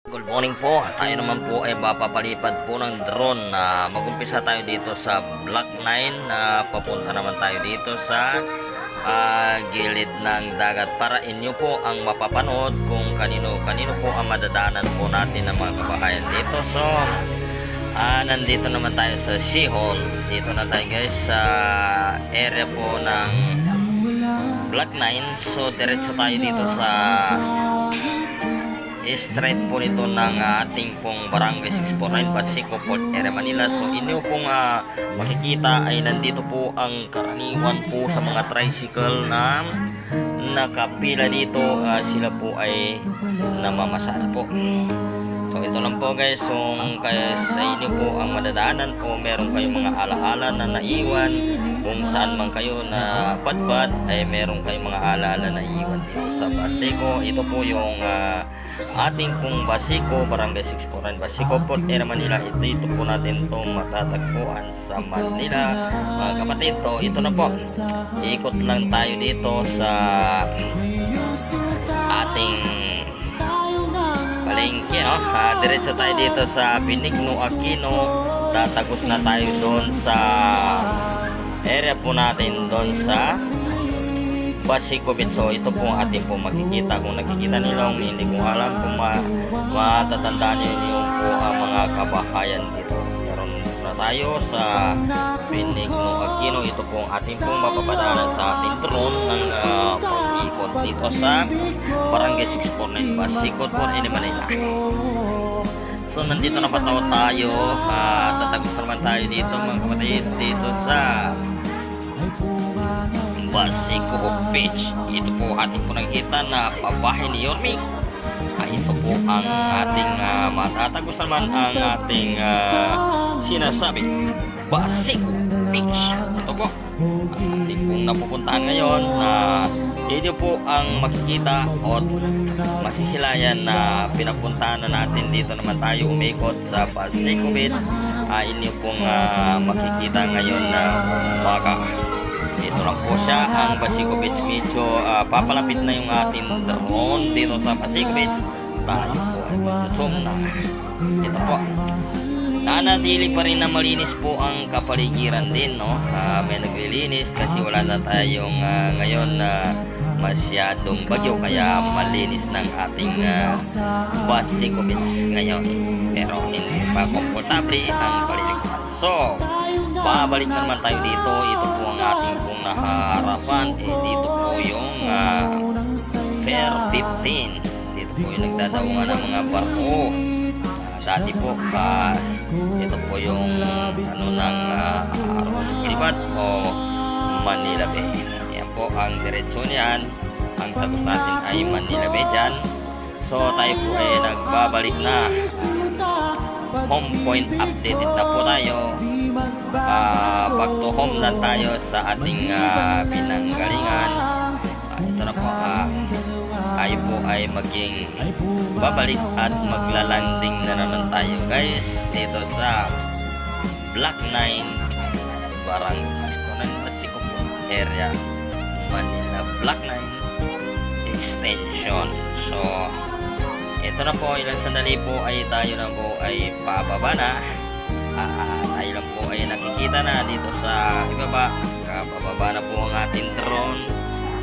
Good morning po. Tayo naman po ay mapapalipad po ng drone na mag-umpisa tayo dito sa Block 9 na papunta naman tayo dito sa gilid ng dagat para inyo po ang mapapanood kung kanino po ang madadaanan po natin ng mga kabahayan dito. So nandito naman tayo sa Seahall. Dito na tayo guys sa area po ng Block 9. So diretso tayo dito sa straight po nito ng ating pong Barangay 649 Basico Port Area Manila. So inyo pong makikita ay nandito po ang karaniwan po sa mga tricycle na nakapila dito. Sila po ay namamasada po. So ito lang po guys, kaya sa inyo po ang madadaanan o meron kayong mga alaala na naiwan kung saan man kayo na padpad ay meron kayong mga alaala na naiwan dito sa Basico. Ito po yung ating pong Basico, Barangay 649 Basico Port Area Manila. Ito po natin itong matatagpuan sa Manila mga kapatid. Ito na po, ikot lang tayo dito sa ating palengke, no? Diretso tayo dito sa Benigno Aquino. Tatagos na tayo doon sa area po natin doon sa Basico Beach. So ito po ang ating po makikita. Kung nakikita nila, hindi ko alam kung matatandaan niyo po ang mga kabahayan dito. Meron na tayo sa Benigno Aquino. Ito po ang ating pong mapapadaanan sa ating drone ng pag-ikot dito sa Barangay 649 Basico Port Area Manila. So nandito na pa tayo. Tatagos naman tayo dito mga kapatid dito sa Basico Beach. Ito po ating po nakikita na pabahay ni Yormi. Ito po ang ating matatagos naman ang ating sinasabi Basico Beach. Ito po ang ating pong napupuntahan ngayon na ito po ang makikita o masisilayan na pinapuntahan na natin. Dito naman tayo umikot sa Basico Beach. Inyo pong makikita ngayon na umaga. Ito lang po siya ang Basico Beach. Medyo papalapit na yung ating drone dito sa Basico Beach. Tayo po ay magtutum na. Ito po, nanatili pa rin na malinis po ang kapaligiran din, no? May naglilinis kasi wala na tayong ngayon masyadong bagyo, kaya malinis ng ating Basico Beach ngayon, pero hindi pa komportable ang paliligiran. So babalik naman tayo dito. Ito po ang ating pong naharapan. Dito po yung Fair 15. Dito po yung nagdadaungan ng mga barko. Dati po ito po yung ng Arroz Boulevard o Manila Bay. Yan po ang diretsyo niyan. Ang tagos natin ay Manila Bay dyan. So tayo po ay nagbabalik na. Home point updated na po tayo. Back to home na tayo sa ating pinanggalingan. Ito na po, tayo po ay maging babalik at maglalanding na naman tayo guys dito sa Block 9 Barangay 649 Basico Area Manila, Block 9 Extension. So ito na po, ilang sandali po ay tayo na po ay pababa na. Tayo lang po ay nakikita na dito sa ibaba. Pababa na po ang ating drone.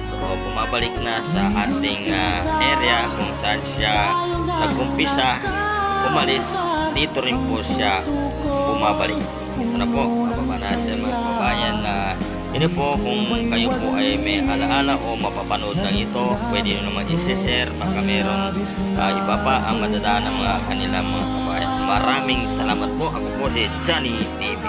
So bumabalik na sa ating area kung saan siya nag-umpisa umalis. Dito rin po siya bumabalik. Ito na po, pababa na siya mga kababayan. Ini po, kung kayo po ay may alaala o mapapanood ng ito, pwede nyo naman i-share. Baka meron iba pa ang madadaan ng mga kanilang mga kabayan. Maraming salamat po. Ako po si Johnny TV.